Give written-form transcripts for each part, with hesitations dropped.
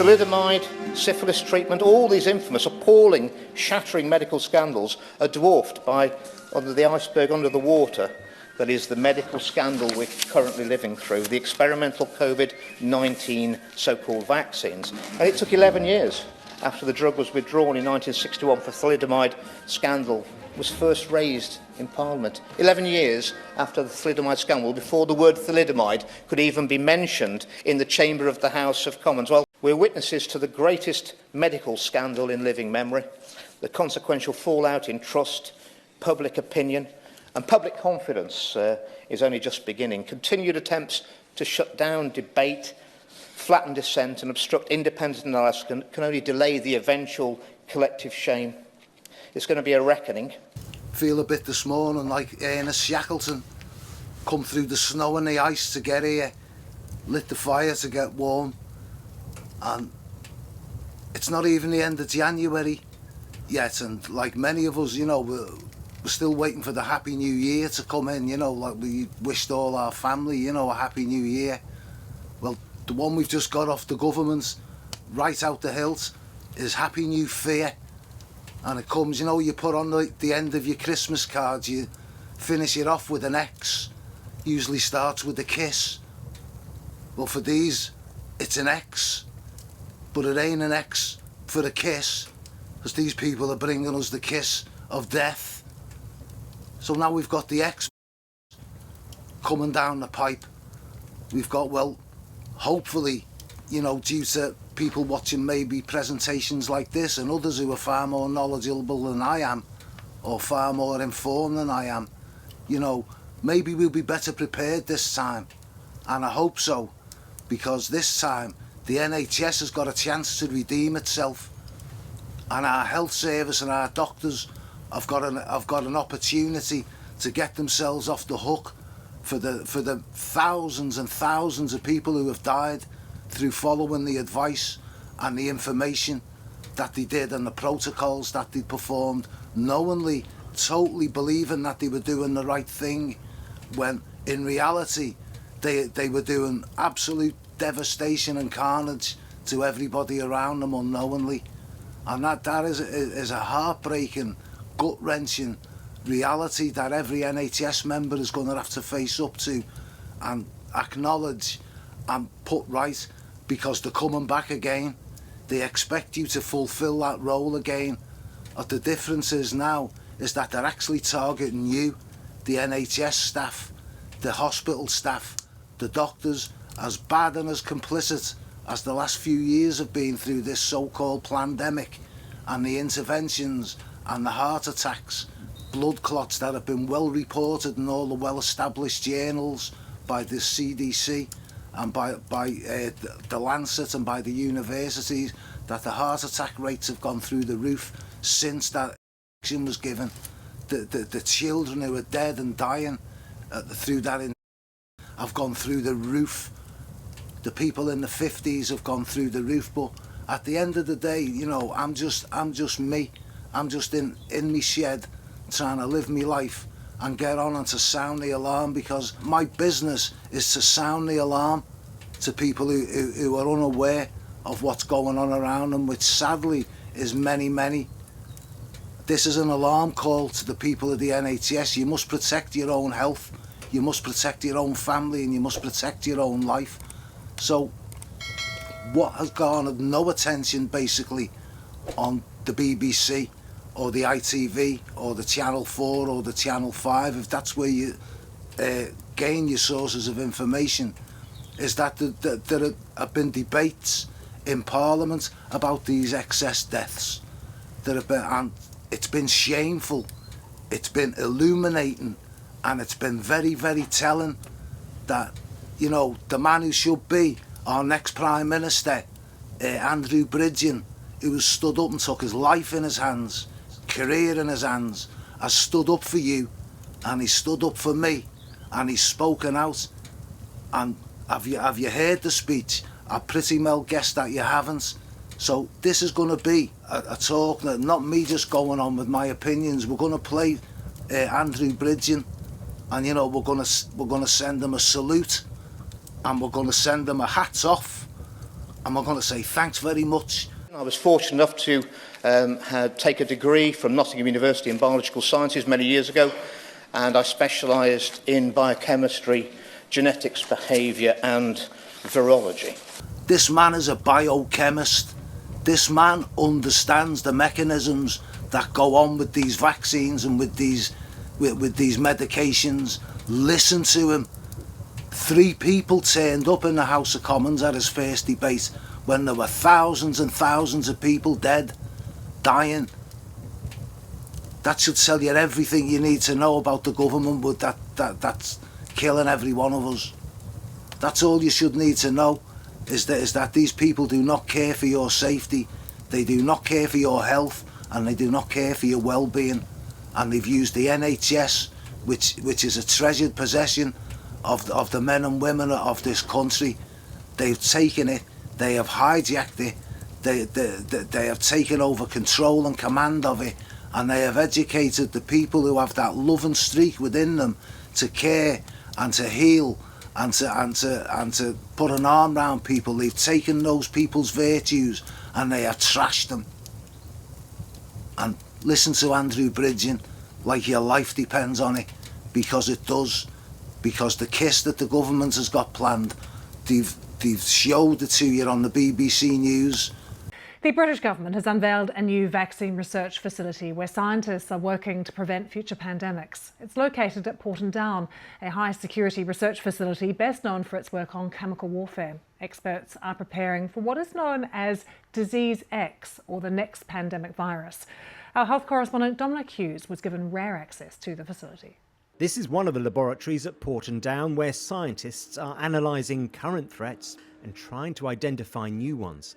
Thalidomide, syphilis treatment, all these infamous, appalling, shattering medical scandals are dwarfed by, under the iceberg under the water, that is the medical scandal we're currently living through, the experimental COVID-19 so-called vaccines. And it took 11 years after the drug was withdrawn in 1961 for thalidomide scandal was first raised in Parliament. 11 years after the thalidomide scandal, before the word thalidomide could even be mentioned in the chamber of the House of Commons. Well, we're witnesses to the greatest medical scandal in living memory, the consequential fallout in trust, public opinion, and public confidence is only just beginning. Continued attempts to shut down debate, flatten dissent and obstruct independent analysis can only delay the eventual collective shame. It's going to be a reckoning. Feel a bit this morning like Ernest Shackleton. Come through the snow and the ice to get here, lit the fire to get warm, and it's not even the end of January yet, and like many of us, you know, we're still waiting for the Happy New Year to come in, you know, like we wished all our family, you know, a Happy New Year. Well, the one we've just got off the government, right out the hilt, is Happy New Fear. And it comes, you know, you put on the end of your Christmas card, you finish it off with an X, usually starts with a kiss. Well, for these, it's an X, but it ain't an X for a kiss, because these people are bringing us the kiss of death. So now we've got the X coming down the pipe. We've got, well, hopefully, you know, due to people watching maybe presentations like this and others who are far more knowledgeable than I am, or far more informed than I am, you know, maybe we'll be better prepared this time. And I hope so, because this time the NHS has got a chance to redeem itself, and our health service and our doctors have got an opportunity to get themselves off the hook for the thousands and thousands of people who have died through following the advice and the information that they did and the protocols that they performed, knowingly, totally believing that they were doing the right thing, when in reality they were doing absolute devastation and carnage to everybody around them unknowingly. And that is a heartbreaking, gut-wrenching reality that every NHS member is going to have to face up to and acknowledge and put right, because they're coming back again. They expect you to fulfil that role again. But the difference is now is that they're actually targeting you, the NHS staff, the hospital staff, the doctors, as bad and as complicit as the last few years have been through this so-called pandemic, and the interventions and the heart attacks, blood clots that have been well reported in all the well-established journals by the CDC and by the Lancet and by the universities, that the heart attack rates have gone through the roof since that action was given. The children who are dead and dying through that have gone through the roof. The people in the 50s have gone through the roof. But at the end of the day, you know, I'm just me. I'm just in my shed trying to live my life and get on and to sound the alarm, because my business is to sound the alarm to people who are unaware of what's going on around them, which sadly is many. This is an alarm call to the people of the NHS. You must protect your own health, you must protect your own family, and you must protect your own life. So what has garnered no attention basically on the BBC or the ITV or the Channel 4 or the Channel 5, if that's where you gain your sources of information, is that there have been debates in Parliament about these excess deaths. There have been, and it's been shameful, it's been illuminating, and it's been very telling that, you know, the man who should be our next Prime Minister, Andrew Bridgen, who has stood up and took his life in his hands, career in his hands, has stood up for you, and he stood up for me, and he's spoken out. And have you heard the speech? I pretty well guessed that you haven't. So this is going to be a talk, that not me just going on with my opinions. We're going to play Andrew Bridgen, and you know, we're going to send him a salute, and we're going to send him a hats off, I'm not going to say thanks very much. I was fortunate enough to take a degree from Nottingham University in biological sciences many years ago, and I specialised in biochemistry, genetics, behaviour and virology. This man is a biochemist. This man understands the mechanisms that go on with these vaccines and with these medications. Listen to him. 3 people turned up in the House of Commons at his first debate when there were thousands and thousands of people dead, dying. That should tell you everything you need to know about the government, but that's killing every one of us. That's all you should need to know, is that these people do not care for your safety, they do not care for your health, and they do not care for your well-being. And they've used the NHS, which is a treasured possession of the men and women of this country. They've taken it, they have hijacked it, they have taken over control and command of it, and they have educated the people who have that love and streak within them to care and to heal and to put an arm around people. They've taken those people's virtues and they have trashed them. And listen to Andrew Bridgen like your life depends on it, because it does. Because the kiss that the government has got planned, they've showed it to you on the BBC News. The British government has unveiled a new vaccine research facility where scientists are working to prevent future pandemics. It's located at Porton Down, a high-security research facility best known for its work on chemical warfare. Experts are preparing for what is known as Disease X, or the next pandemic virus. Our health correspondent Dominic Hughes was given rare access to the facility. This is one of the laboratories at Porton Down where scientists are analysing current threats and trying to identify new ones.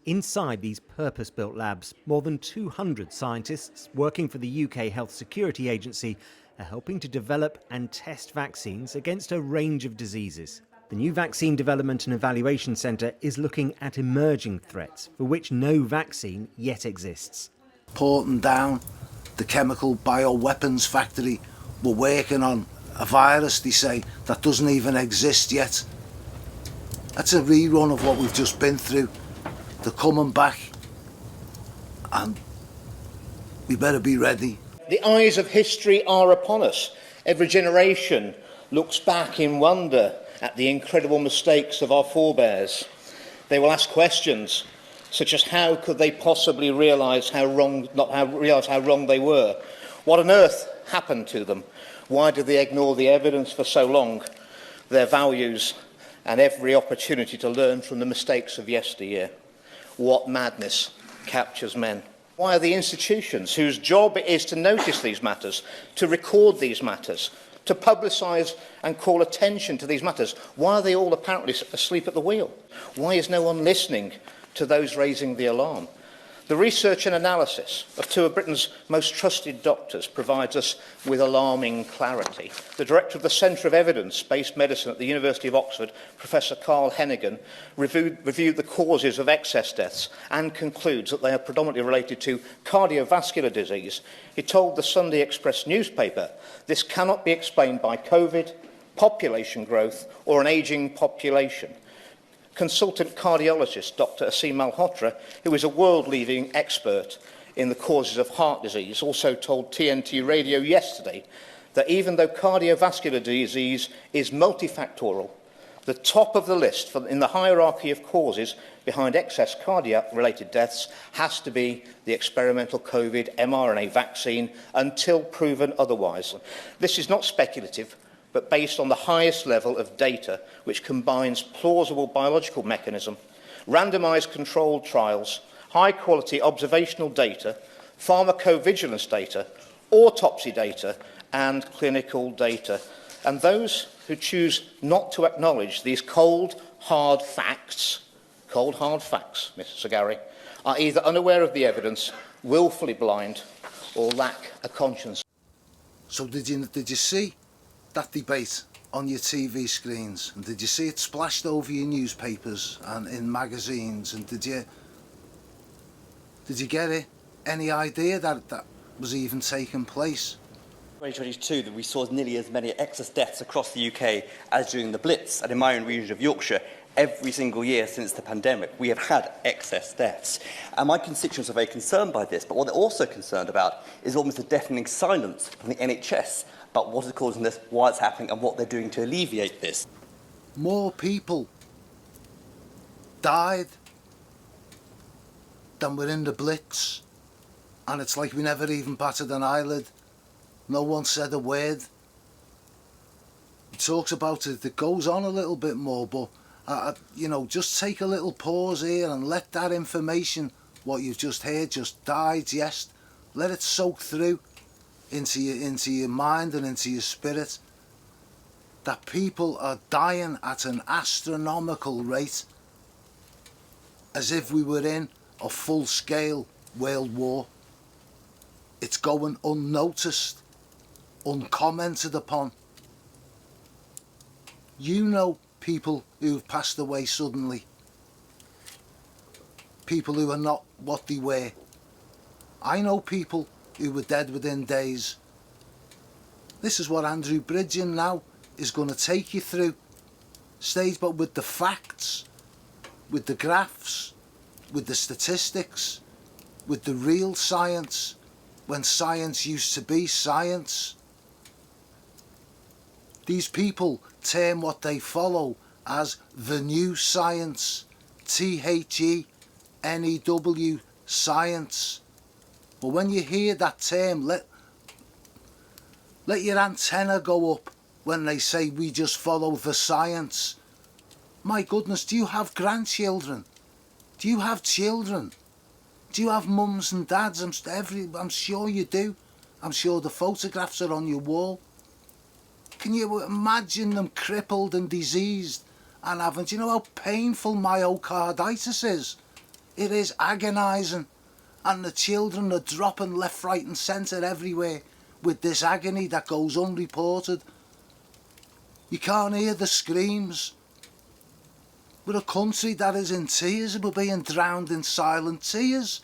Inside these purpose-built labs, more than 200 scientists working for the UK Health Security Agency are helping to develop and test vaccines against a range of diseases. The new Vaccine Development and Evaluation Centre is looking at emerging threats for which no vaccine yet exists. Porton Down, the chemical bioweapons factory, we're working on a virus, they say, that doesn't even exist yet. That's a rerun of what we've just been through. They're coming back, and we better be ready. The eyes of history are upon us. Every generation looks back in wonder at the incredible mistakes of our forebears. They will ask questions such as how could they possibly realise how wrong they were? What on earth happened to them? Why did they ignore the evidence for so long? Their values and every opportunity to learn from the mistakes of yesteryear. What madness captures men? Why are the institutions whose job it is to notice these matters, to record these matters, to publicise and call attention to these matters, why are they all apparently asleep at the wheel? Why is no one listening to those raising the alarm? The research and analysis of 2 of Britain's most trusted doctors provides us with alarming clarity. The director of the Centre of Evidence-Based Medicine at the University of Oxford, Professor Carl Hennigan, reviewed the causes of excess deaths and concludes that they are predominantly related to cardiovascular disease. He told the Sunday Express newspaper, "This cannot be explained by COVID, population growth or an ageing population." Consultant cardiologist Dr. Asim Malhotra, who is a world-leading expert in the causes of heart disease, also told TNT Radio yesterday that even though cardiovascular disease is multifactorial, the top of the list in the hierarchy of causes behind excess cardiac-related deaths has to be the experimental COVID mRNA vaccine until proven otherwise. This is not speculative, but based on the highest level of data which combines plausible biological mechanism, randomised controlled trials, high-quality observational data, pharmacovigilance data, autopsy data and clinical data. And those who choose not to acknowledge these cold, hard facts, Mr. Sagari, are either unaware of the evidence, willfully blind or lack a conscience. So did you see that debate on your TV screens? And did you see it splashed over your newspapers and in magazines? And did you get it? Any idea that that was even taking place? 2022, that we saw nearly as many excess deaths across the UK as during the Blitz, and in my own region of Yorkshire, every single year since the pandemic, we have had excess deaths. And my constituents are very concerned by this, but what they're also concerned about is almost a deafening silence from the NHS about what is causing this, why it's happening, and what they're doing to alleviate this. More people died than were in the Blitz, and it's like we never even batted an eyelid. No one said a word. He talks about it, it goes on a little bit more, but you know, just take a little pause here and let that information, what you've just heard, just digest. Let it soak through into your mind and into your spirit. That people are dying at an astronomical rate, as if we were in a full-scale world war. It's going unnoticed, uncommented upon. You know people who've passed away suddenly. People who are not what they were. I know people who were dead within days. This is what Andrew Bridgen now is going to take you through. Stage, but with the facts, with the graphs, with the statistics, with the real science, when science used to be science. These people term what they follow as the new science, THENEW, science. But when you hear that term, let your antenna go up when they say we just follow the science. My goodness, do you have grandchildren? Do you have children? Do you have mums and dads? I'm sure you do. I'm sure the photographs are on your wall. Can you imagine them crippled and diseased and having, do you know how painful myocarditis is? It is agonising. And the children are dropping left, right and centre everywhere with this agony that goes unreported. You can't hear the screams. We're a country that is in tears. We're being drowned in silent tears.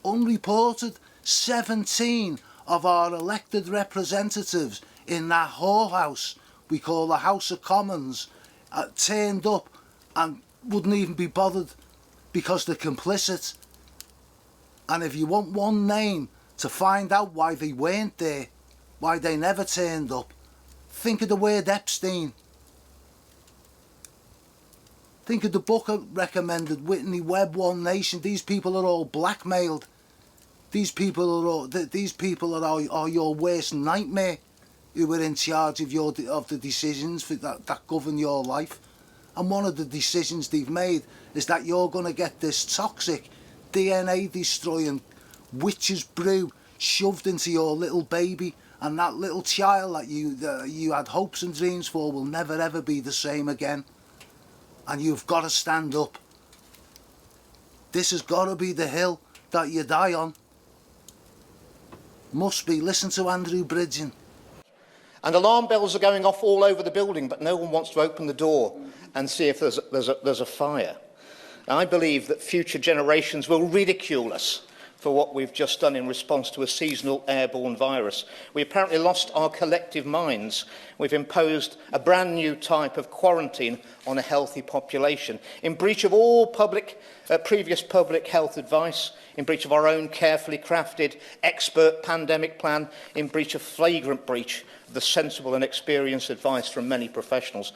Unreported. 17 of our elected representatives in that whorehouse we call the House of Commons turned up and wouldn't even be bothered because they're complicit. And if you want one name to find out why they weren't there, why they never turned up, think of the word Epstein. Think of the book I recommended, Whitney Webb, One Nation. These people are all blackmailed. These people are your worst nightmare, who were in charge of the decisions that govern your life. And one of the decisions they've made is that you're going to get this toxic, DNA destroying witch's brew shoved into your little baby, and that little child that you had hopes and dreams for will never ever be the same again. And you've got to stand up. This has got to be the hill that you die on. Must be. Listen to Andrew Bridgen. And alarm bells are going off all over the building, but no one wants to open the door and see if there's a fire. I believe that future generations will ridicule us for what we've just done in response to a seasonal airborne virus. We apparently lost our collective minds. We've imposed a brand new type of quarantine on a healthy population, in breach of all previous public health advice, in breach of our own carefully crafted expert pandemic plan, in breach of flagrant breach of the sensible and experienced advice from many professionals.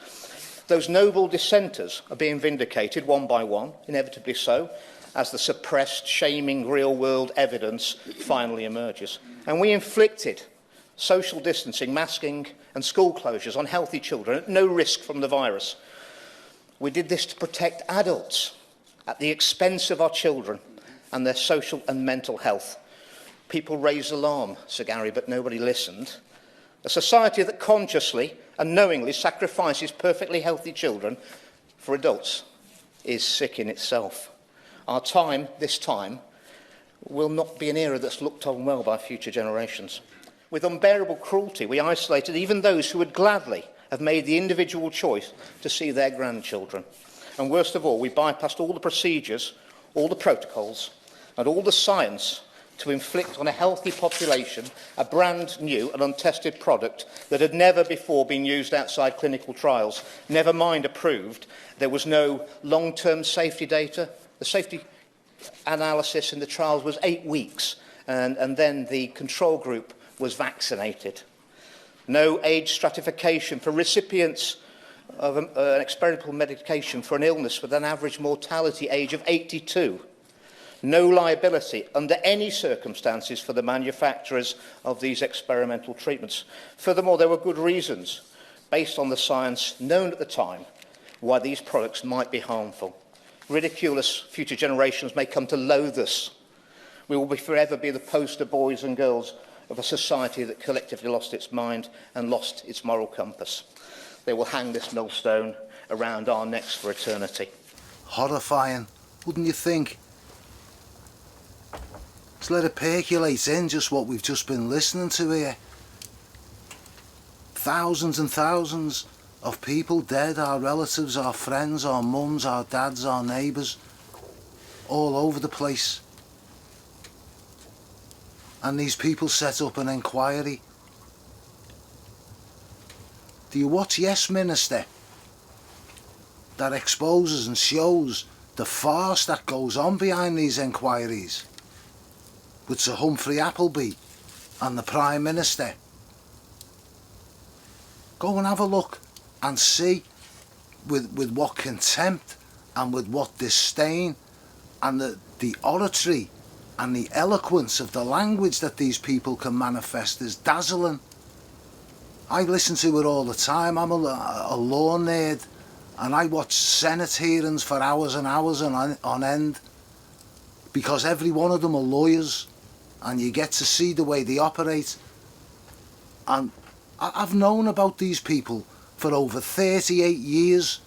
Those noble dissenters are being vindicated one by one, inevitably so, as the suppressed, shaming real-world evidence finally emerges. And we inflicted social distancing, masking and school closures on healthy children at no risk from the virus. We did this to protect adults at the expense of our children and their social and mental health. People raised alarm, Sir Gary, but nobody listened. A society that consciously and knowingly sacrifices perfectly healthy children for adults is sick in itself. Our time, this time, will not be an era that's looked on well by future generations. With unbearable cruelty, we isolated even those who would gladly have made the individual choice to see their grandchildren. And worst of all, we bypassed all the procedures, all the protocols, and all the science to inflict on a healthy population a brand new and untested product that had never before been used outside clinical trials, never mind approved. There was no long-term safety data. The safety analysis in the trials was 8 weeks, and then the control group was vaccinated. No age stratification for recipients of an experimental medication for an illness with an average mortality age of 82. No liability under any circumstances for the manufacturers of these experimental treatments. Furthermore, there were good reasons, based on the science known at the time, why these products might be harmful. Ridicule us, future generations may come to loathe us. We will forever be the poster boys and girls of a society that collectively lost its mind and lost its moral compass. They will hang this millstone around our necks for eternity. Horrifying, wouldn't you think? Let's let it percolate in, just what we've just been listening to here. Thousands and thousands of people dead, our relatives, our friends, our mums, our dads, our neighbours, all over the place. And these people set up an inquiry. Do you watch Yes Minister? That exposes and shows the farce that goes on behind these inquiries, with Sir Humphrey Appleby and the Prime Minister. Go and have a look and see with what contempt and with what disdain, and the oratory and the eloquence of the language that these people can manifest is dazzling. I listen to it all the time. I'm a law nerd, and I watch Senate hearings for hours and hours on end, because every one of them are lawyers, and you get to see the way they operate. And I've known about these people for over 38 years,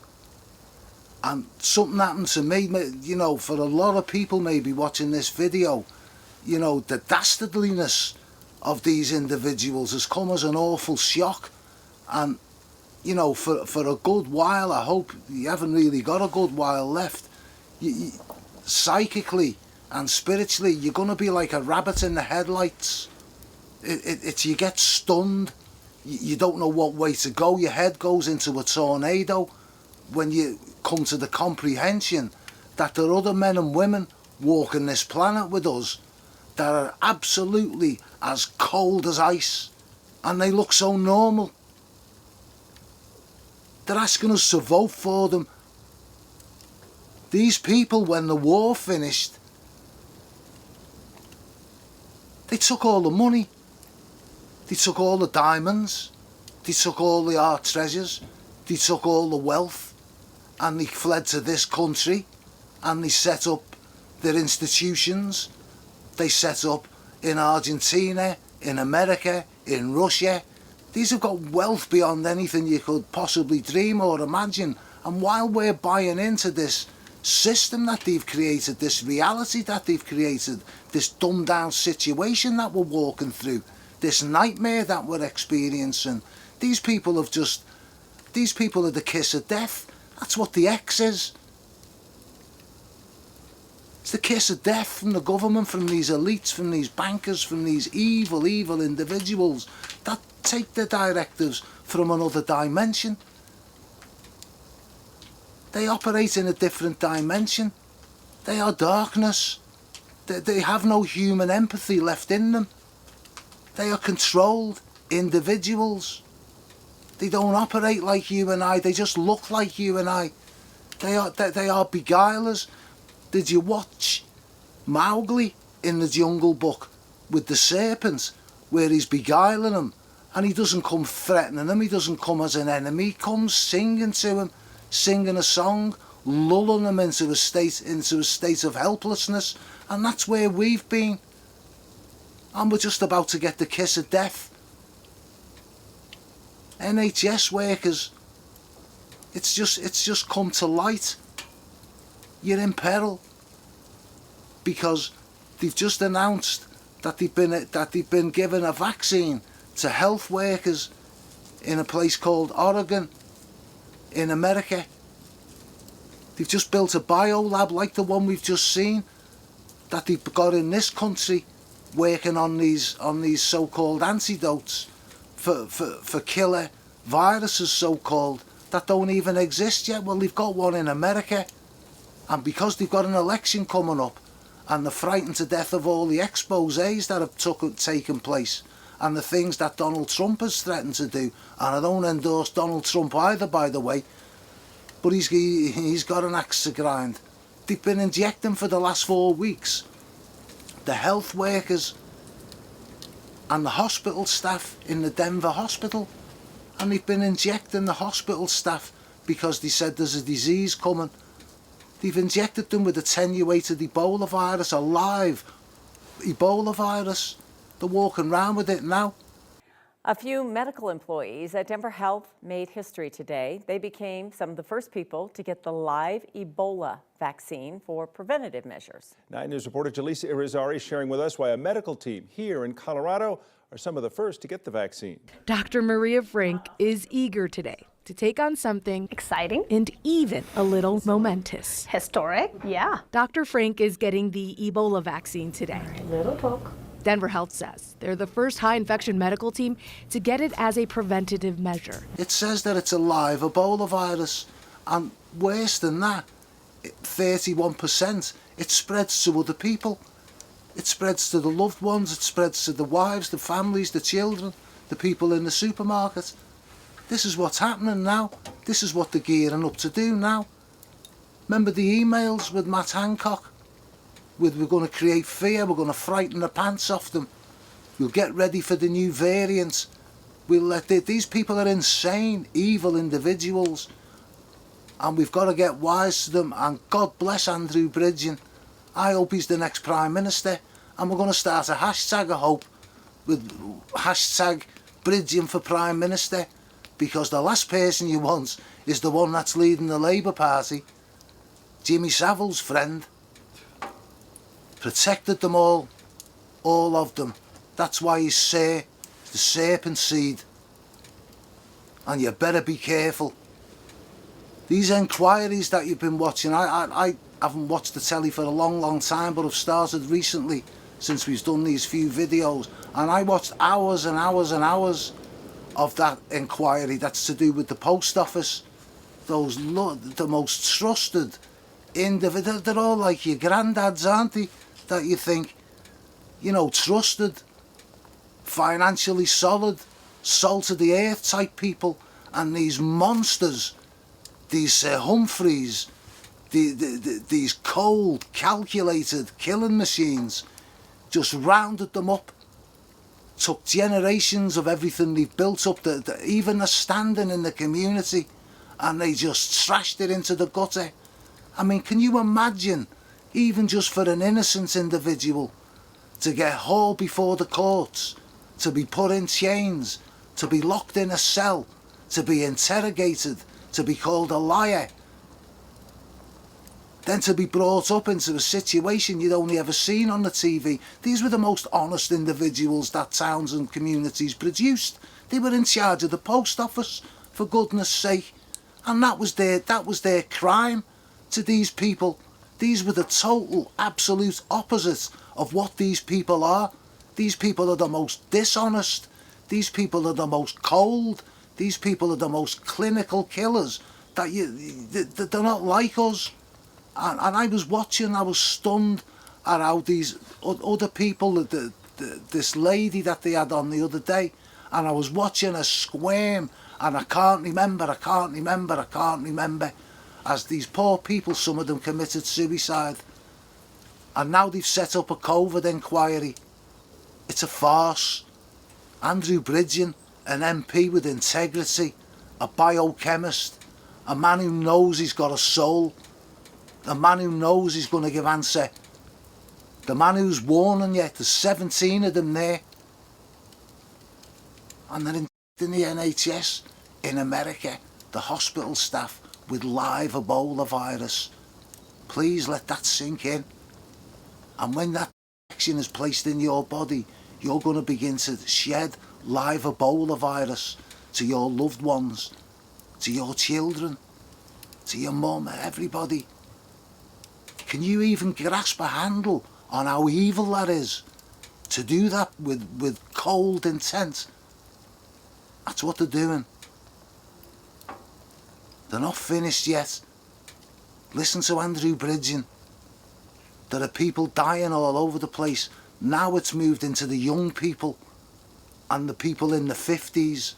and something happened to me, you know, for a lot of people maybe watching this video, you know, the dastardliness of these individuals has come as an awful shock. And, you know, for a good while, I hope you haven't really got a good while left, psychically and spiritually, you're going to be like a rabbit in the headlights. It's you get stunned. You don't know what way to go. Your head goes into a tornado when you come to the comprehension that there are other men and women walking this planet with us that are absolutely as cold as ice, and they look so normal. They're asking us to vote for them. These people, when the war finished, they took all the money, they took all the diamonds, they took all the art treasures, they took all the wealth, and they fled to this country, and they set up their institutions. They set up in Argentina, in America, in Russia. These have got wealth beyond anything you could possibly dream or imagine. And while we're buying into this system that they've created, this reality that they've created, this dumbed down situation that we're walking through, this nightmare that we're experiencing, these people are the kiss of death. That's what the X is. It's the kiss of death from the government, from these elites, from these bankers, from these evil, evil individuals that take the directives from another dimension. They operate in a different dimension. They are darkness. They have no human empathy left in them. They are controlled individuals. They don't operate like you and I. They just look like you and I. They are beguilers. Did you watch Mowgli in the Jungle Book with the serpent, where he's beguiling him, and he doesn't come threatening him, he doesn't come as an enemy, he comes singing to him, singing a song, lulling him into a state of helplessness. And that's where we've been. And we're just about to get the kiss of death. NHS workers, it's just come to light. You're in peril, because they've just announced that they've been given a vaccine to health workers in a place called Oregon in America. They've just built a biolab like the one we've just seen that they've got in this country working on these so-called antidotes for killer viruses, so-called, that don't even exist yet. Well, they've got one in America, and because they've got an election coming up, and they're frightened to death of all the exposés that have taken place, and the things that Donald Trump has threatened to do, and I don't endorse Donald Trump either, by the way, but he's got an axe to grind. They've been injecting for the last 4 weeks. The health workers and the hospital staff in the Denver hospital, and they've been injecting the hospital staff because they said there's a disease coming. They've injected them with attenuated Ebola virus, a live Ebola virus. They're walking around with it now. A few medical employees at Denver Health made history today. They became some of the first people to get the live Ebola vaccine for preventative measures. 9 News reporter Jaleesa Irizarry sharing with us why a medical team here in Colorado are some of the first to get the vaccine. Dr. Maria Frank is eager today to take on something exciting and even a little momentous. Historic, yeah. Dr. Frank is getting the Ebola vaccine today. Little talk. Denver Health says they're the first high-infection medical team to get it as a preventative measure. It says that it's a live Ebola virus, and worse than that, 31%, it spreads to other people. It spreads to the loved ones, it spreads to the wives, the families, the children, the people in the supermarket. This is what's happening now. This is what they're gearing up to do now. Remember the emails with Matt Hancock? We're going to create fear, we're going to frighten the pants off them. We'll get ready for the new variants. We'll let these people are insane, evil individuals. And we've got to get wise to them. And God bless Andrew Bridgen. I hope he's the next Prime Minister. And we're going to start a hashtag, I hope, with hashtag Bridgen for Prime Minister. Because the last person you want is the one that's leading the Labour Party, Jimmy Savile's friend. Protected them all of them. That's why he's the serpent seed. And you better be careful. These inquiries that you've been watching, I haven't watched the telly for a long time, but I've started recently since we've done these few videos, and I watched hours and hours and hours of that inquiry that's to do with the post office. The most trusted individuals, they're all like your granddads, aren't they? That you think, trusted, financially solid, salt of the earth type people, and these monsters, these Humphreys, these cold, calculated killing machines, just rounded them up, took generations of everything they've built up, even the standing in the community, and they just trashed it into the gutter. I mean, can you imagine, even just for an innocent individual, to get hauled before the courts, to be put in chains, to be locked in a cell, to be interrogated, to be called a liar, then to be brought up into a situation you'd only ever seen on the TV. These were the most honest individuals that towns and communities produced. They were in charge of the post office, for goodness sake, and that was their crime to these people. These were the total, absolute opposite of what these people are. These people are the most dishonest. These people are the most cold. These people are the most clinical killers. They're not like us. And I was watching, I was stunned at how these other people, this lady that they had on the other day, and I was watching her squirm, and I can't remember, as these poor people, some of them committed suicide. And now they've set up a COVID inquiry. It's a farce. Andrew Bridgen, an MP with integrity, a biochemist, a man who knows he's got a soul, a man who knows he's going to give answer, the man who's warning you, there's 17 of them there. And they're in the NHS in America, the hospital staff, with live Ebola virus. Please let that sink in. And when that injection is placed in your body, you're going to begin to shed live Ebola virus to your loved ones, to your children, to your mum, everybody. Can you even grasp a handle on how evil that is? to do that with cold intent. That's what they're doing. They're not finished yet. Listen to Andrew Bridgen. There are people dying all over the place. Now it's moved into the young people and the people in the 50s.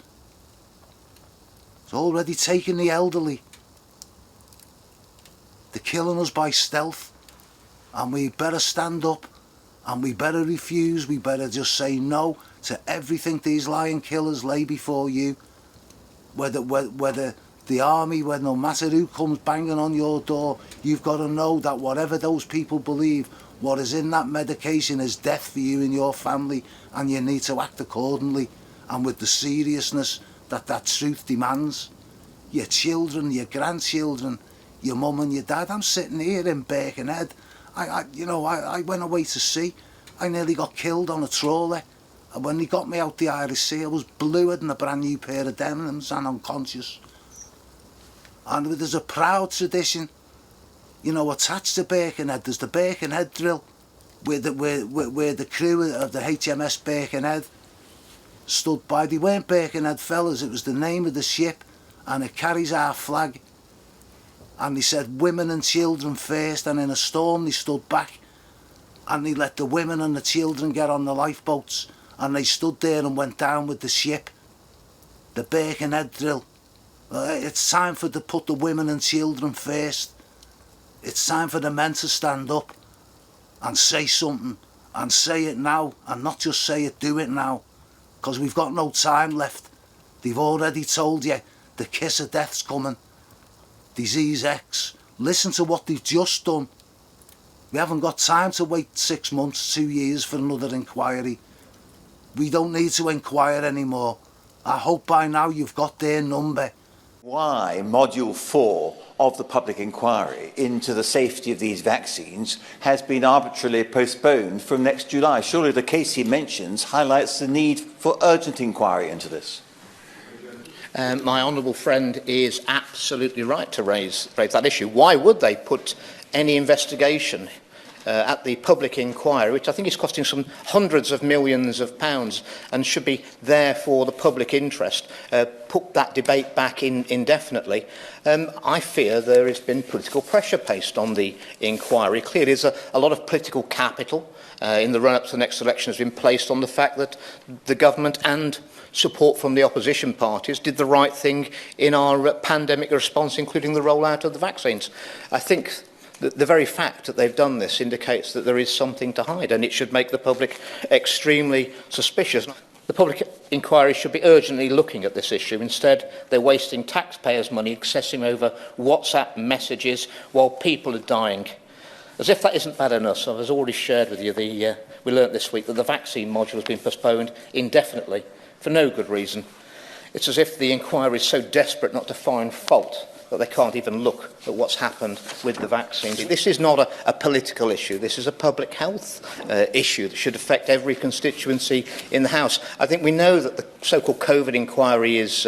It's already taken the elderly. They're killing us by stealth. And we better stand up and we better refuse. We better just say no to everything these lying killers lay before you. Whether the army, no matter who comes banging on your door, you've got to know that whatever those people believe, what is in that medication is death for you and your family, and you need to act accordingly and with the seriousness that that truth demands. Your children, your grandchildren, your mum and your dad. I'm sitting here in Birkenhead. I went away to sea. I nearly got killed on a trawler. And when they got me out the Irish Sea, I was bluer than a brand new pair of denims and unconscious. And there's a proud tradition, attached to Birkenhead. There's the Birkenhead drill, where the crew of the HMS Birkenhead stood by. They weren't Birkenhead fellas, it was the name of the ship, and it carries our flag. And they said women and children first, and in a storm they stood back, and they let the women and the children get on the lifeboats, and they stood there and went down with the ship. The Birkenhead drill. It's time to put the women and children first. It's time for the men to stand up and say something, and say it now, and not just say it, do it now, because we've got no time left. They've already told you the kiss of death's coming. Disease X. Listen to what they've just done. We haven't got time to wait 6 months, 2 years for another inquiry. We don't need to inquire anymore. I hope by now you've got their number. Why Module 4 of the public inquiry into the safety of these vaccines has been arbitrarily postponed from next July? Surely the case he mentions highlights the need for urgent inquiry into this. My honourable friend is absolutely right to raise that issue. Why would they put any investigation at the public inquiry, which I think is costing some hundreds of millions of pounds and should be there for the public interest, put that debate back indefinitely? I fear there has been political pressure placed on the inquiry. Clearly, there's a lot of political capital in the run-up to the next election has been placed on the fact that the government and support from the opposition parties did the right thing in our pandemic response, including the rollout of the vaccines. I think the very fact that they've done this indicates that there is something to hide, and it should make the public extremely suspicious. The public inquiry should be urgently looking at this issue. Instead, they're wasting taxpayers' money obsessing over WhatsApp messages while people are dying. As if that isn't bad enough, I've already shared with you we learnt this week that the vaccine module has been postponed indefinitely for no good reason. It's as if the inquiry is so desperate not to find fault that they can't even look at what's happened with the vaccines. This is not a political issue. This is a public health issue that should affect every constituency in the House. I think we know that the so-called COVID inquiry has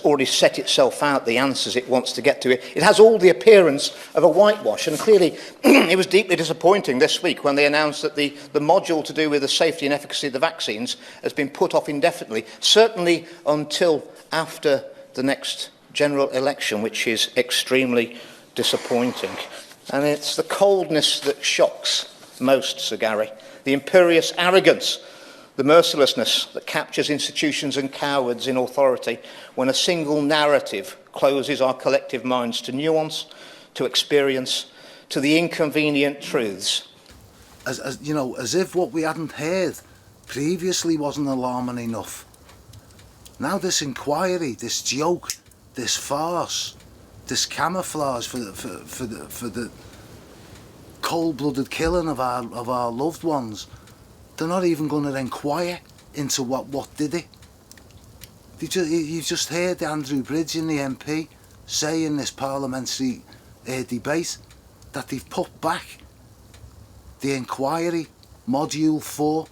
already set itself out, the answers it wants to get to. It has all the appearance of a whitewash, and clearly it was deeply disappointing this week when they announced that the module to do with the safety and efficacy of the vaccines has been put off indefinitely, certainly until after the next general election, which is extremely disappointing. And it's the coldness that shocks most, Sir Gary, the imperious arrogance, the mercilessness that captures institutions and cowards in authority when a single narrative closes our collective minds to nuance, to experience, to the inconvenient truths. As if what we hadn't heard previously wasn't alarming enough. Now this inquiry, this joke, this farce, this camouflage for the cold-blooded killing of our loved ones, they're not even going to inquire into what did it. You've just heard Andrew Bridgen, the MP, say in this parliamentary debate that they've put back the inquiry, Module 4,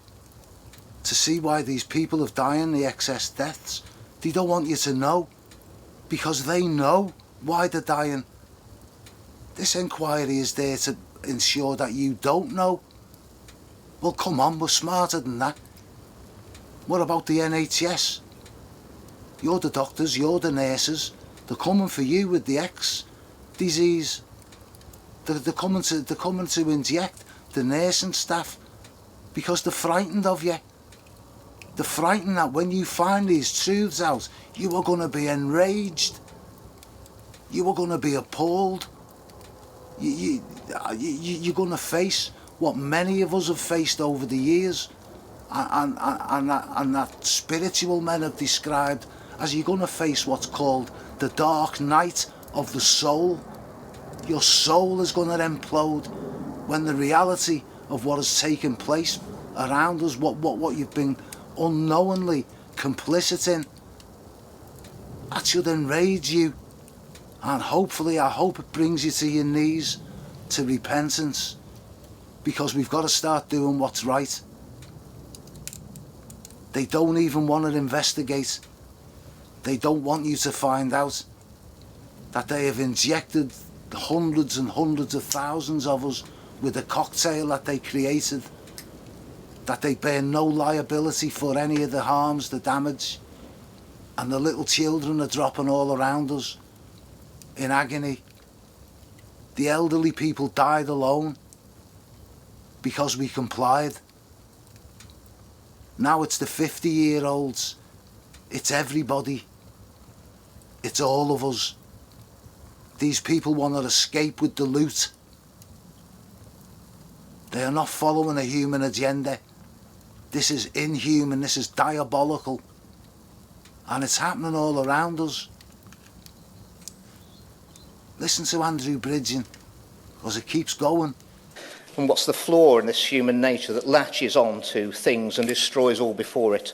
to see why these people have died, the excess deaths. They don't want you to know, because they know why they're dying. This inquiry is there to ensure that you don't know. Well, come on, we're smarter than that. What about the NHS? You're the doctors, you're the nurses. They're coming for you with the X disease. They're coming to inject the nursing staff because they're frightened of you. They're frightened that when you find these truths out, you are going to be enraged. You are going to be appalled. You're going to face what many of us have faced over the years, and that spiritual men have described as you're going to face what's called the dark night of the soul. Your soul is going to implode when the reality of what has taken place around us, what you've been unknowingly complicit in, that should enrage you. And hopefully, I hope it brings you to your knees to repentance, because we've got to start doing what's right. They don't even want to investigate. They don't want you to find out that they have injected hundreds and hundreds of thousands of us with a cocktail that they created, that they bear no liability for any of the harms, the damage, and the little children are dropping all around us in agony. The elderly people died alone because we complied. Now it's the 50-year-olds. It's everybody. It's all of us. These people want to escape with the loot. They are not following a human agenda. This is inhuman, this is diabolical. And it's happening all around us. Listen to Andrew Bridgen, because it keeps going. And what's the flaw in this human nature that latches on to things and destroys all before it?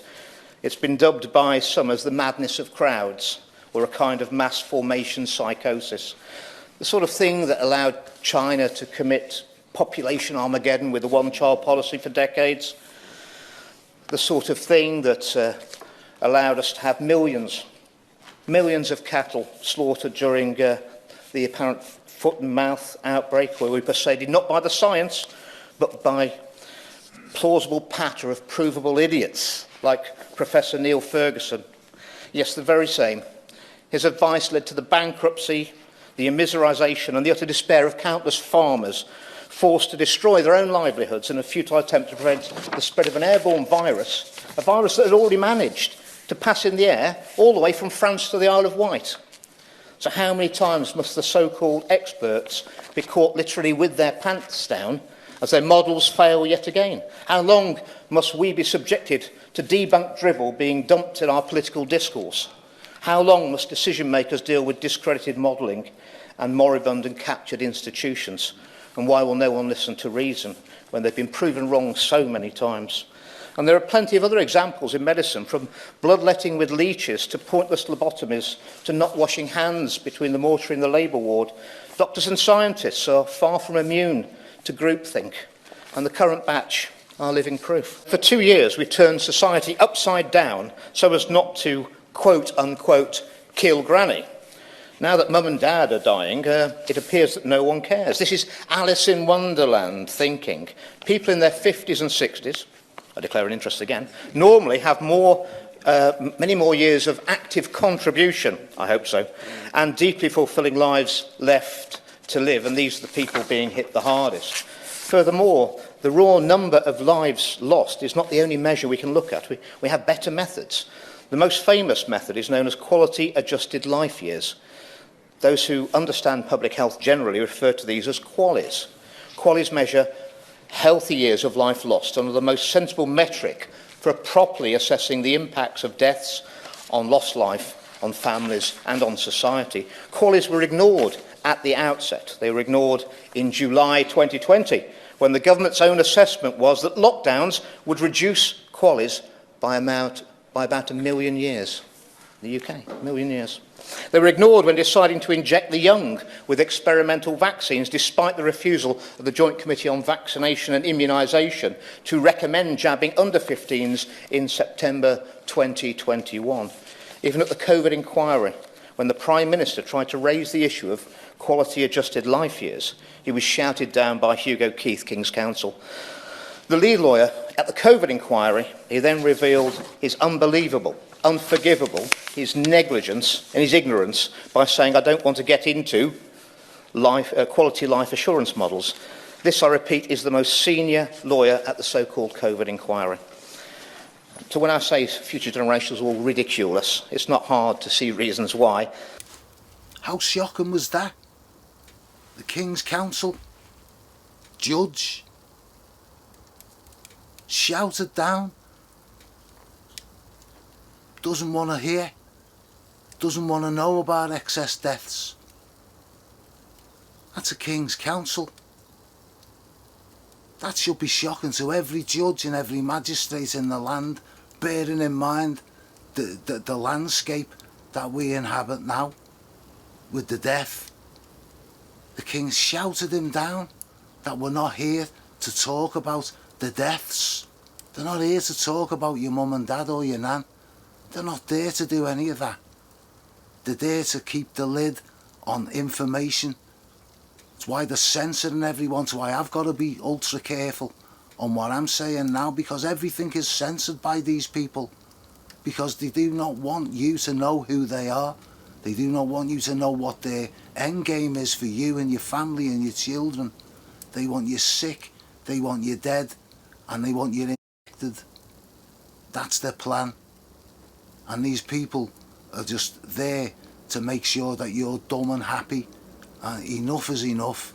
It's been dubbed by some as the madness of crowds, or a kind of mass formation psychosis. The sort of thing that allowed China to commit population Armageddon with a one-child policy for decades. The sort of thing that allowed us to have millions of cattle slaughtered during the apparent foot and mouth outbreak, where we persuaded not by the science, but by plausible patter of provable idiots like Professor Neil Ferguson. Yes, the very same. His advice led to the bankruptcy, the immiserisation and the utter despair of countless farmers forced to destroy their own livelihoods in a futile attempt to prevent the spread of an airborne virus, a virus that had already managed to pass in the air all the way from France to the Isle of Wight. So how many times must the so-called experts be caught literally with their pants down as their models fail yet again? How long must we be subjected to debunked drivel being dumped in our political discourse? How long must decision makers deal with discredited modelling and moribund and captured institutions? And why will no one listen to reason when they've been proven wrong so many times? And there are plenty of other examples in medicine, from bloodletting with leeches to pointless lobotomies to not washing hands between the mortuary and the labour ward. Doctors and scientists are far from immune to groupthink, and the current batch are living proof. For 2 years, we've turned society upside down so as not to, quote unquote, kill granny. Now that mum and dad are dying, it appears that no one cares. This is Alice in Wonderland thinking. People in their 50s and 60s, I declare an interest again, normally have many more years of active contribution, I hope so, and deeply fulfilling lives left to live, and these are the people being hit the hardest. Furthermore, the raw number of lives lost is not the only measure we can look at. We have better methods. The most famous method is known as quality-adjusted life years. Those who understand public health generally refer to these as QALYs. QALYs measure healthy years of life lost and are the most sensible metric for properly assessing the impacts of deaths on lost life, on families and on society. QALYs were ignored at the outset. They were ignored in July 2020, when the government's own assessment was that lockdowns would reduce QALYs by about 1 million years. The UK, 1 million years. They were ignored when deciding to inject the young with experimental vaccines, despite the refusal of the Joint Committee on Vaccination and Immunisation to recommend jabbing under 15s in September 2021. Even at the COVID inquiry, when the Prime Minister tried to raise the issue of quality-adjusted life years, he was shouted down by Hugo Keith, King's Counsel. The lead lawyer at the COVID inquiry, he then revealed his unbelievable, unforgivable, his negligence and his ignorance by saying, I don't want to get into quality life assurance models. This, I repeat, is the most senior lawyer at the so-called COVID inquiry. So when I say future generations will ridicule us, it's not hard to see reasons why. How shocking was that? The King's Counsel, judge, shouted down, doesn't want to hear, doesn't want to know about excess deaths. That's a King's Counsel. That should be shocking to every judge and every magistrate in the land, bearing in mind the landscape that we inhabit now with the death. The King shouted him down that we're not here to talk about the deaths. They're not here to talk about your mum and dad or your nan. They're not there to do any of that. They're there to keep the lid on information. It's why they're censoring everyone. It's why I've got to be ultra careful on what I'm saying now, because everything is censored by these people, because they do not want you to know who they are. They do not want you to know what their end game is for you and your family and your children. They want you sick, they want you dead, and they want you infected. That's their plan. And these people are just there to make sure that you're dumb and happy. Enough is enough.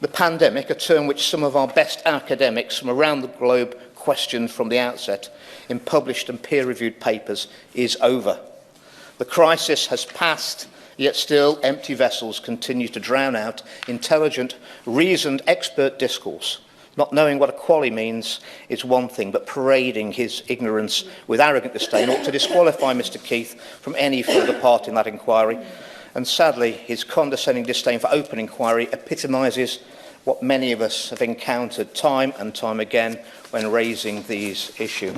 The pandemic, a term which some of our best academics from around the globe questioned from the outset in published and peer-reviewed papers, is over. The crisis has passed, yet still empty vessels continue to drown out intelligent, reasoned expert discourse. Not knowing what equality means is one thing, but parading his ignorance with arrogant disdain ought to disqualify Mr Keith from any further part in that inquiry. And sadly, his condescending disdain for open inquiry epitomises what many of us have encountered time and time again when raising these issues.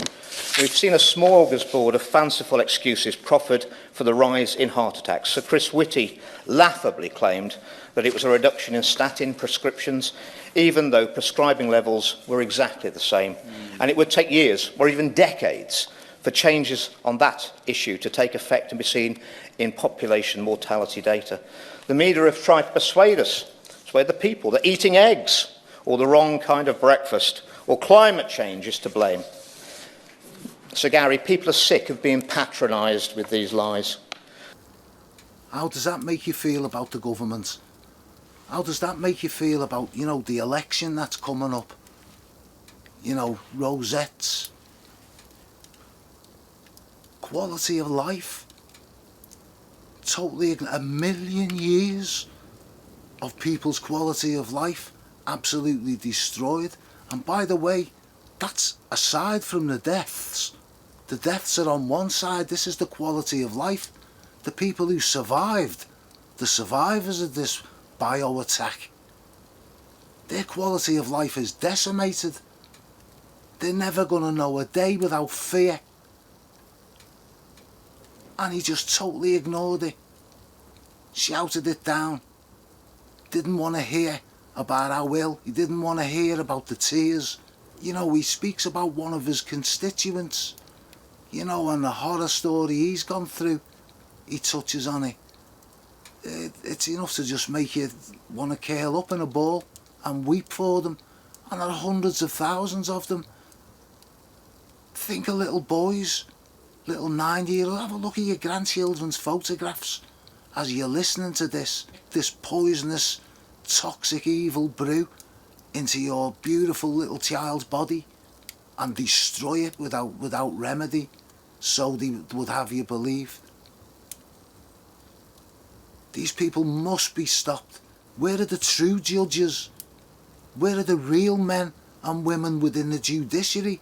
We've seen a smorgasbord of fanciful excuses proffered for the rise in heart attacks. Sir Chris Whitty laughably claimed that it was a reduction in statin prescriptions, even though prescribing levels were exactly the same. And it would take years, or even decades, for changes on that issue to take effect and be seen in population mortality data. The media have tried to persuade the people that eating eggs or the wrong kind of breakfast or climate change is to blame. Sir Gary, people are sick of being patronised with these lies. How does that make you feel about the government? How does that make you feel about, the election that's coming up? Rosettes. Quality of life. Totally, 1 million years of people's quality of life absolutely destroyed. And by the way, that's aside from the deaths. The deaths are on one side. This is the quality of life. The people who survived, the survivors of this bio-attack, their quality of life is decimated. They're never going to know a day without fear. And he just totally ignored it, shouted it down, didn't want to hear about how ill, he didn't want to hear about the tears. He speaks about one of his constituents, and the horror story he's gone through, he touches on it. It's enough to just make you want to curl up in a ball and weep for them. And there are hundreds of thousands of them. Think of little boys, little 9-year-olds. Have a look at your grandchildren's photographs as you're listening to this poisonous, toxic, evil brew into your beautiful little child's body and destroy it without remedy, so they would have you believe. These people must be stopped. Where are the true judges? Where are the real men and women within the judiciary?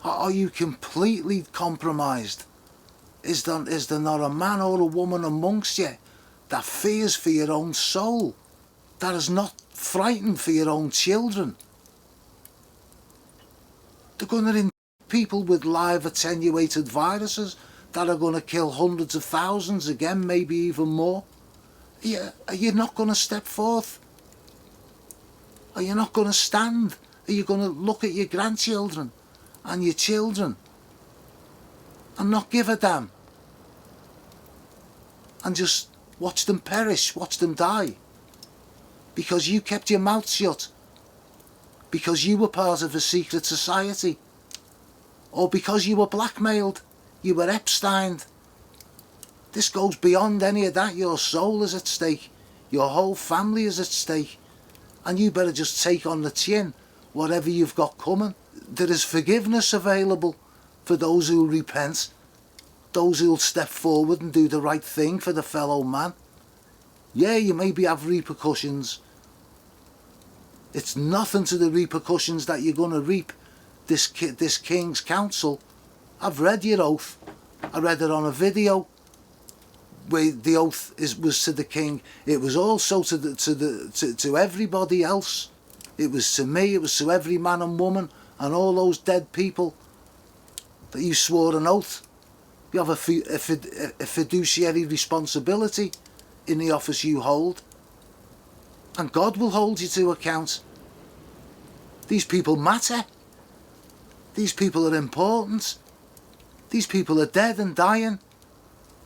Are you completely compromised? Is there not a man or a woman amongst you that fears for your own soul? That is not frightened for your own children? They're going to inject people with live attenuated viruses that are going to kill hundreds of thousands again, maybe even more. Are you not going to step forth? Are you not going to stand Are you going to look at your grandchildren and your children and not give a damn? And just watch them perish, watch them die? Because you kept your mouth shut? Because you were part of a secret society? Or because you were blackmailed? You were Epsteined? This goes beyond any of that. Your soul is at stake. Your whole family is at stake. And you better just take on the chin whatever you've got coming. There is forgiveness available for those who repent, those who will step forward and do the right thing for the fellow man. Yeah, you maybe have repercussions. It's nothing to the repercussions that you're going to reap this King's Council. I've read your oath. I read it on a video where the oath was to the King. It was also to everybody else. It was to me, it was to every man and woman and all those dead people that you swore an oath. You have a fiduciary responsibility in the office you hold. And God will hold you to account. These people matter. These people are important. These people are dead and dying.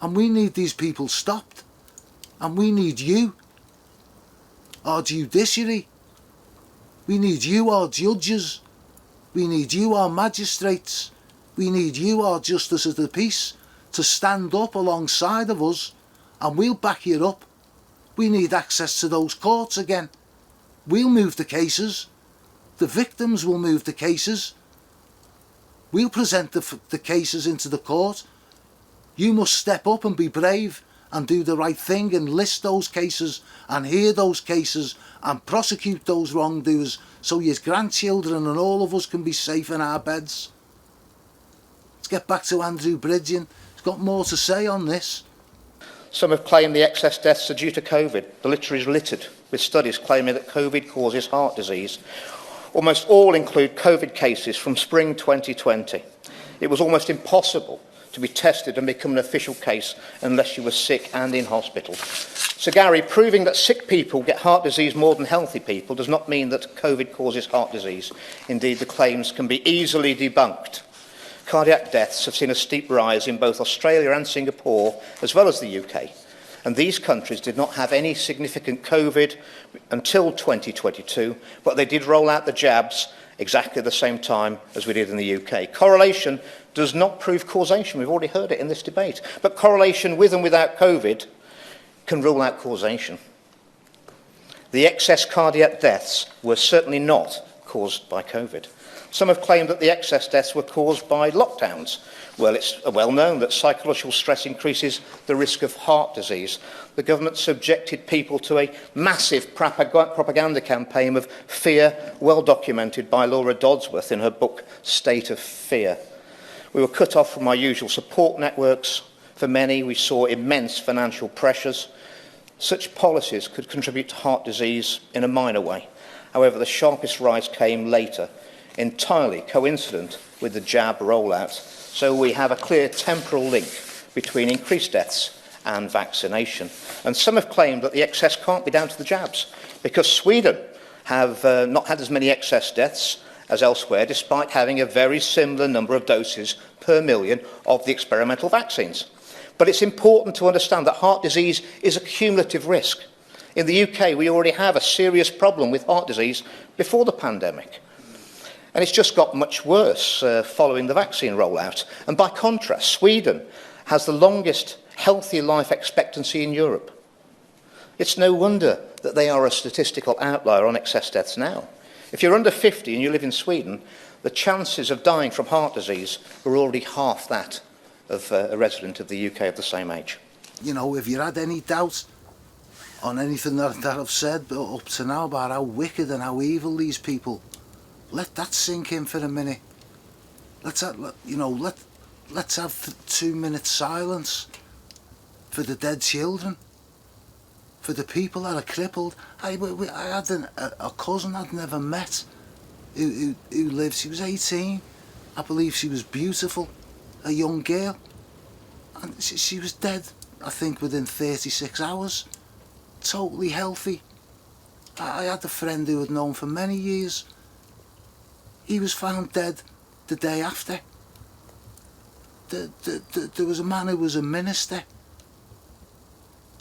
And we need these people stopped. And we need you, our judiciary. We need you, our judges. We need you, our magistrates. We need you, our justice of the peace, to stand up alongside of us, and we'll back you up. We need access to those courts again. We'll move the cases. The victims will move the cases. We'll present the cases into the court. You must step up and be brave and do the right thing and list those cases and hear those cases and prosecute those wrongdoers so your grandchildren and all of us can be safe in our beds. Let's get back to Andrew Bridgen. He's got more to say on this. Some have claimed the excess deaths are due to COVID. The literature is littered with studies claiming that COVID causes heart disease. Almost all include COVID cases from spring 2020. It was almost impossible to be tested and become an official case unless you were sick and in hospital. So Gary, proving that sick people get heart disease more than healthy people does not mean that COVID causes heart disease. Indeed, the claims can be easily debunked. Cardiac deaths have seen a steep rise in both Australia and Singapore, as well as the UK. And these countries did not have any significant COVID until 2022, but they did roll out the jabs exactly the same time as we did in the UK. Correlation does not prove causation. We've already heard it in this debate. But correlation with and without COVID can rule out causation. The excess cardiac deaths were certainly not caused by COVID. Some have claimed that the excess deaths were caused by lockdowns. Well, it's well known that psychological stress increases the risk of heart disease. The government subjected people to a massive propaganda campaign of fear, well documented by Laura Dodsworth in her book, State of Fear. We were cut off from our usual support networks. For many, we saw immense financial pressures. Such policies could contribute to heart disease in a minor way. However, the sharpest rise came later, entirely coincident with the jab rollout. So we have a clear temporal link between increased deaths and vaccination. And some have claimed that the excess can't be down to the jabs, because Sweden have not had as many excess deaths as elsewhere, despite having a very similar number of doses per million of the experimental vaccines. But it's important to understand that heart disease is a cumulative risk. In the UK, we already have a serious problem with heart disease before the pandemic. And it's just got much worse following the vaccine rollout. And by contrast, Sweden has the longest healthy life expectancy in Europe. It's no wonder that they are a statistical outlier on excess deaths now. If you're under 50 and you live in Sweden, the chances of dying from heart disease are already half that of a resident of the UK of the same age. You know, if you had any doubt on anything that I've said up to now about how wicked and how evil these people, let that sink in for a minute. Let's have 2 minutes silence for the dead children, for the people that are crippled. I had a cousin I'd never met who lived. She was 18. I believe she was beautiful, a young girl, and she was dead, I think, within 36 hours. Totally healthy. I had a friend who I'd known for many years He was found dead the day after. There was a man who was a minister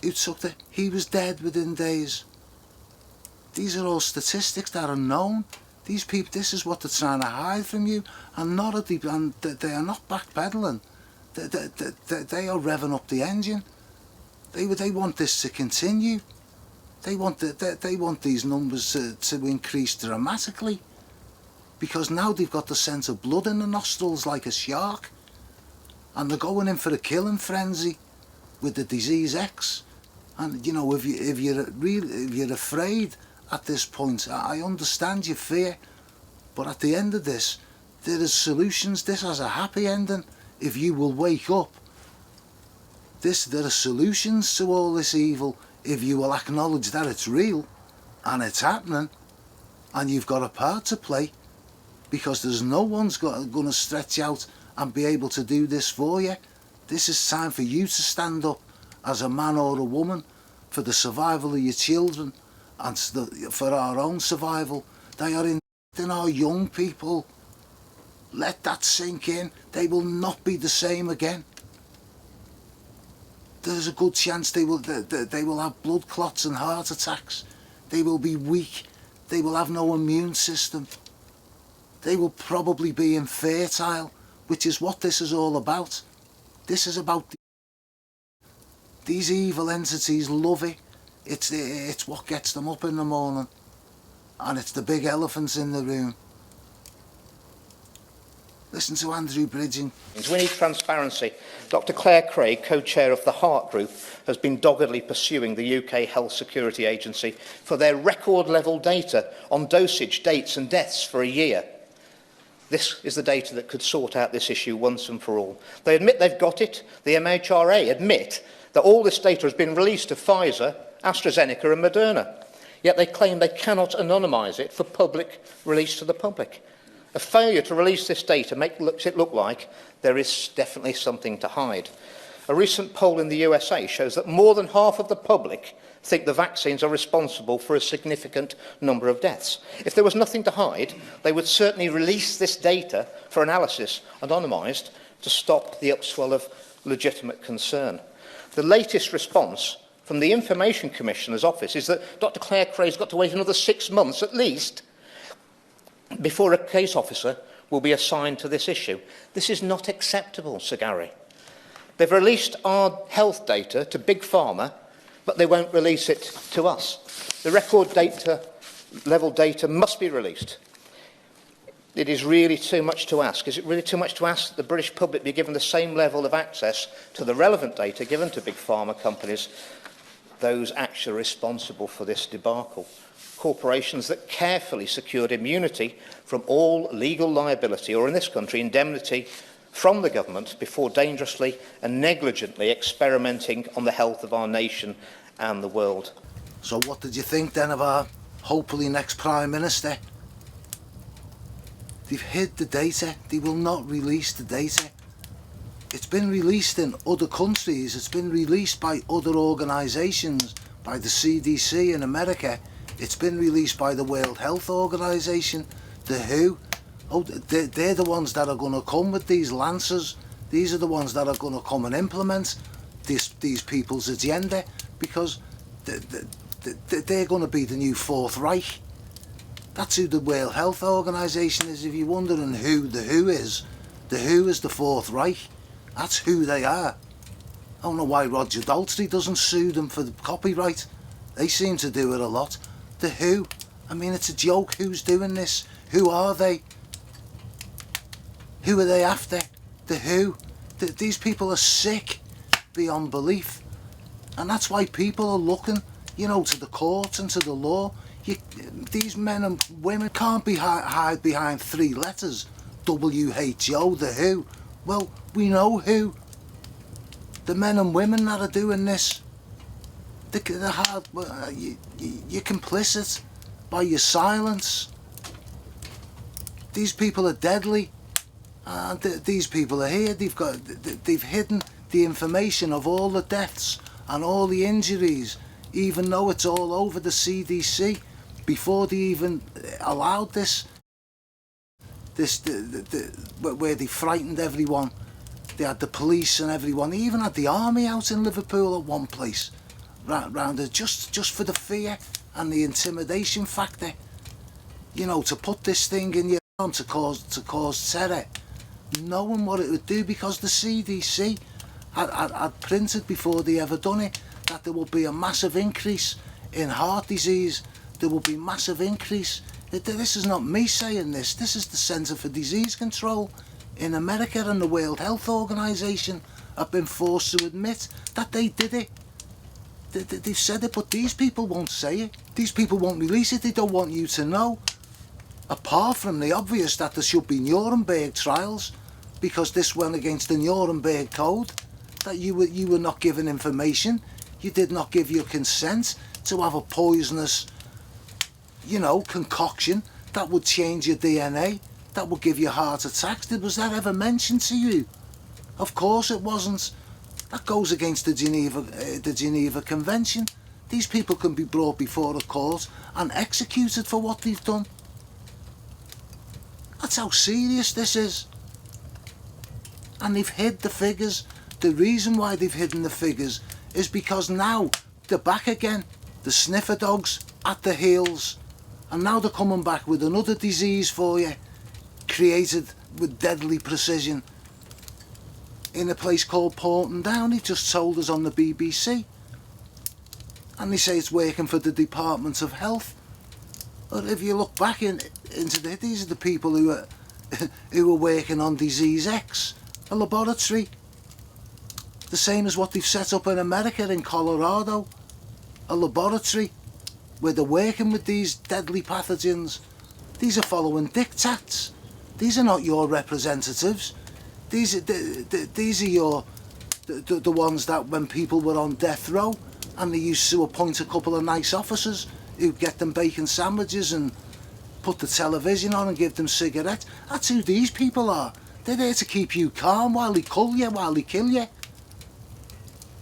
who took it. He was dead within days. These are all statistics that are known. These people, this is what they're trying to hide from you, and they are not backpedaling. They are revving up the engine. They want this to continue. They want these numbers to increase dramatically, because now they've got the scent of blood in the nostrils like a shark, and they're going in for a killing frenzy with the disease X. And you know, if you're afraid at this point, I understand your fear, but at the end of this, there is solutions. This has a happy ending if you will wake up. There are solutions to all this evil if you will acknowledge that it's real and it's happening, and you've got a part to play, because there's no one's going to stretch out and be able to do this for you. This is time for you to stand up as a man or a woman for the survival of your children and for our own survival. They are in our young people. Let that sink in. They will not be the same again. There's a good chance they will have blood clots and heart attacks. They will be weak. They will have no immune system. They will probably be infertile, which is what this is all about. This is about these evil entities love it. It's what gets them up in the morning, and it's the big elephants in the room. Listen to Andrew Bridgen. We need transparency. Dr Claire Craig, co-chair of the Heart Group, has been doggedly pursuing the UK Health Security Agency for their record-level data on dosage, dates and deaths for a year. This is the data that could sort out this issue once and for all. They admit they've got it. The MHRA admit that all this data has been released to Pfizer, AstraZeneca and Moderna. Yet they claim they cannot anonymise it for public release to the public. A failure to release this data makes it look like there is definitely something to hide. A recent poll in the USA shows that more than half of the public think the vaccines are responsible for a significant number of deaths. If there was nothing to hide, they would certainly release this data for analysis, anonymised, to stop the upswell of legitimate concern. The latest response from the Information Commissioner's office is that Dr Claire Craig's got to wait another 6 months at least before a case officer will be assigned to this issue. This is not acceptable, Sir Gary. They've released our health data to Big Pharma, but they won't release it to us. The record level data must be released. It is really too much to ask. Is it really too much to ask that the British public be given the same level of access to the relevant data given to Big Pharma companies, those actually responsible for this debacle? Corporations that carefully secured immunity from all legal liability, or in this country, indemnity from the government, before dangerously and negligently experimenting on the health of our nation and the world. So what did you think then of our hopefully next Prime Minister? They've hid the data. They will not release the data. It's been released in other countries. It's been released by other organisations, by the CDC in America. It's been released by the World Health Organization, the WHO. Oh, they're the ones that are going to come with these lancers. These are the ones that are going to come and implement these people's agenda, because they're going to be the new Fourth Reich. That's who the World Health Organization is. If you're wondering who the WHO is the Fourth Reich. That's who they are. I don't know why Roger Daltrey doesn't sue them for the copyright. They seem to do it a lot. The WHO, I mean, it's a joke. Who's doing this? Who are they? Who are they after? The WHO. These people are sick beyond belief. And that's why people are looking, you know, to the courts and to the law. These men and women can't be hide behind 3 letters. WHO, the WHO. Well, we know who. The men and women that are doing this. You're complicit by your silence. These people are deadly, and these people are here. They've hidden the information of all the deaths and all the injuries, even though it's all over the CDC, before they even allowed this. where they frightened everyone. They had the police and everyone. They even had the army out in Liverpool at one place, round it, just for the fear and the intimidation factor. You know, to put this thing in your arm to cause terror, knowing what it would do, because the CDC had printed before they ever done it that there will be a massive increase in heart disease. There will be massive increase. This is not me saying this. This is the Centre for Disease Control in America, and the World Health Organization have been forced to admit that they did it. They've said it, but these people won't say it. These people won't release it. They don't want you to know. Apart from the obvious that there should be Nuremberg trials, because this went against the Nuremberg Code, that you were not given information. You did not give your consent to have a poisonous, you know, concoction that would change your DNA, that would give you heart attacks. Was that ever mentioned to you? Of course it wasn't. That goes against the Geneva Convention. These people can be brought before a court and executed for what they've done. That's how serious this is. And they've hid the figures. The reason why they've hidden the figures is because now they're back again. The sniffer dogs at the heels. And now they're coming back with another disease for you, created with deadly precision in a place called Porton Down. He just told us on the BBC. And they say it's working for the Department of Health. But if you look back into these are the people who are working on Disease X, a laboratory. The same as what they've set up in America, in Colorado, a laboratory where they're working with these deadly pathogens. These are following diktats. These are not your representatives. These are your the ones that when people were on death row and they used to appoint a couple of nice officers who'd get them bacon sandwiches and put the television on and give them cigarettes. That's who these people are. They're there to keep you calm while they cull you, while they kill you.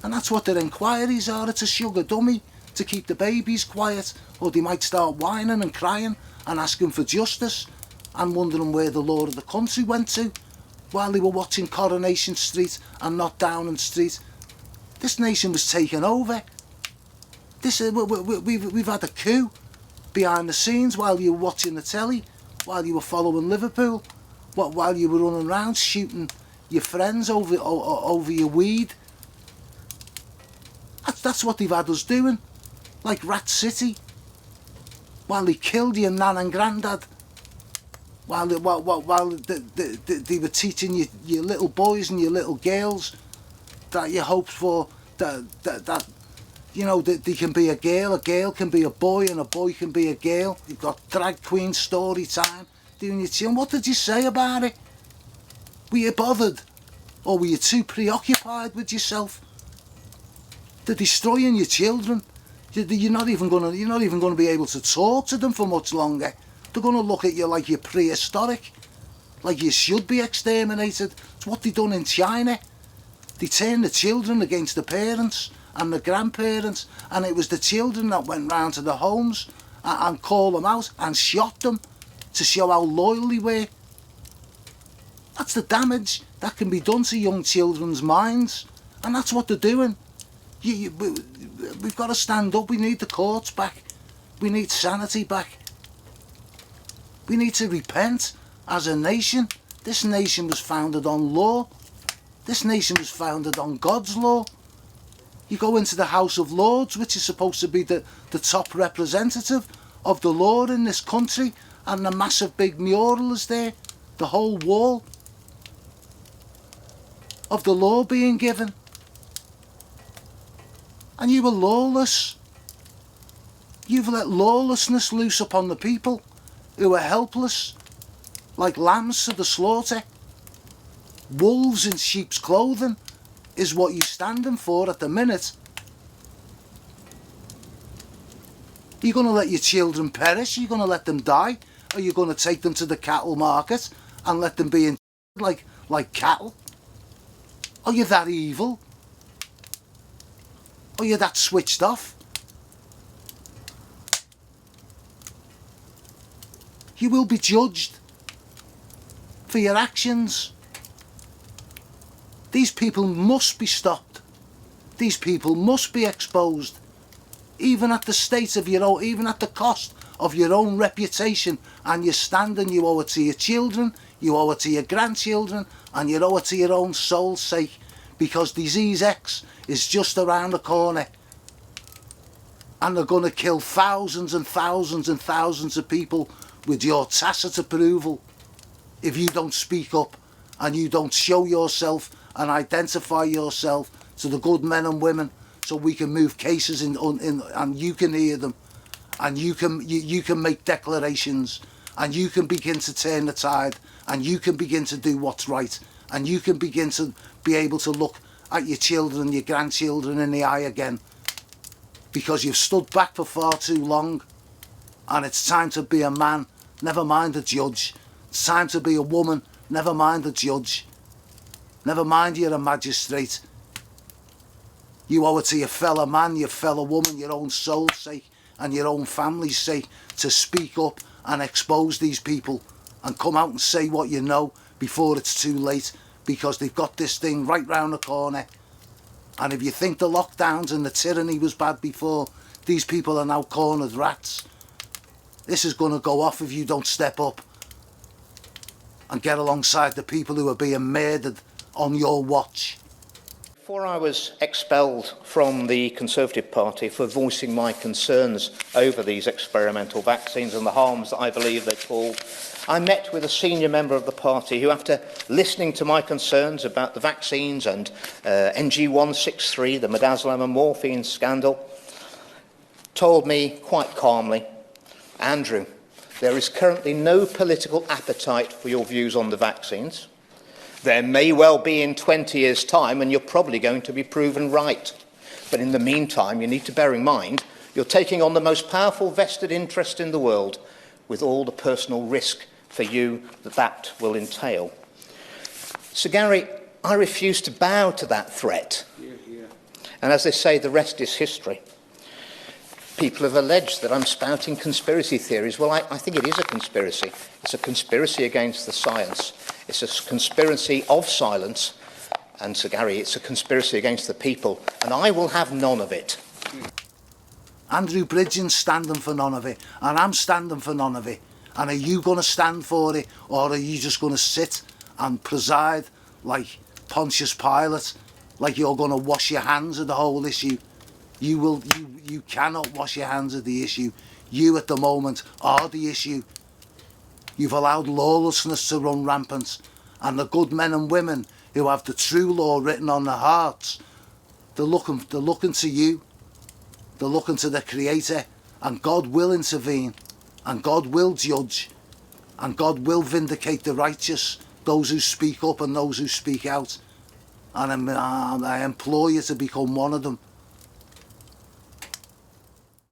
And that's what their inquiries are. It's a sugar dummy to keep the babies quiet, or they might start whining and crying and asking for justice and wondering where the law of the country went to while they were watching Coronation Street and not Downing Street. This nation was taken over. We've had a coup behind the scenes while you were watching the telly, while you were following Liverpool, while you were running around shooting your friends over your weed. That's what they've had us doing, like Rat City, while they killed your nan and granddad, while they were teaching your little boys and your little girls that you hoped for, that you know, that they can be a girl can be a boy, and a boy can be a girl. You've got drag queen story time doing your tune. What did you say about it? Were you bothered? Or were you too preoccupied with yourself? They're destroying your children. You're not even going to be able to talk to them for much longer. They're going to look at you like you're prehistoric, like you should be exterminated. It's what they done in China. They turned the children against the parents and the grandparents, and it was the children that went round to the homes and called them out and shot them to show how loyal they were. That's the damage that can be done to young children's minds, and that's what they're doing. We've got to stand up. We need the courts back. We need sanity back. We need to repent as a nation. This nation was founded on law. This nation was founded on God's law. You go into the House of Lords, which is supposed to be the top representative of the law in this country, and the massive big mural is there, the whole wall of the law being given. And you were lawless. You've let lawlessness loose upon the people who are helpless, like lambs to the slaughter. Wolves in sheep's clothing is what you're standing for at the minute. Are you going to let your children perish? Are you going to let them die? Are you going to take them to the cattle market and let them be in like cattle? Are you that evil? Are you that switched off? You will be judged. for your actions. These people must be stopped. These people must be exposed, even at the state of your own, even at the cost of your own reputation and your standing. You owe it to your children, you owe it to your grandchildren, and you owe it to your own soul's sake, because disease X is just around the corner, and they're going to kill thousands and thousands and thousands of people with your tacit approval if you don't speak up and you don't show yourself and identify yourself to the good men and women, so we can move cases in and you can hear them, and you can make declarations, and you can begin to turn the tide, and you can begin to do what's right, and you can begin to be able to look at your children, your grandchildren in the eye again, because you've stood back for far too long, and it's time to be a man, never mind a judge. It's time to be a woman, never mind a judge. Never mind you're a magistrate. You owe it to your fellow man, your fellow woman, your own soul's sake and your own family's sake to speak up and expose these people and come out and say what you know before it's too late, because they've got this thing right round the corner. And if you think the lockdowns and the tyranny was bad before, these people are now cornered rats. This is going to go off if you don't step up and get alongside the people who are being murdered on your watch. Before I was expelled from the Conservative Party for voicing my concerns over these experimental vaccines and the harms that I believe they cause, I met with a senior member of the party who, after listening to my concerns about the vaccines and NG163, the midazolam and morphine scandal, told me quite calmly, "Andrew, there is currently no political appetite for your views on the vaccines. There may well be in 20 years' time, and you're probably going to be proven right. But in the meantime, you need to bear in mind you're taking on the most powerful vested interest in the world, with all the personal risk for you that will entail." Sir Gary, I refuse to bow to that threat. And as they say, the rest is history. People have alleged that I'm spouting conspiracy theories. Well, I think it is a conspiracy. It's a conspiracy against the science. It's a conspiracy of silence. And, Sir Gary, it's a conspiracy against the people. And I will have none of it. Andrew Bridgen's standing for none of it. And I'm standing for none of it. And are you going to stand for it? Or are you just going to sit and preside like Pontius Pilate? Like you're going to wash your hands of the whole issue? You cannot wash your hands of the issue. You at the moment are the issue. You've allowed lawlessness to run rampant, and the good men and women who have the true law written on their hearts, they're looking to you. They're looking to the Creator, and God will intervene, and God will judge, and God will vindicate the righteous, those who speak up and those who speak out. And I implore you to become one of them.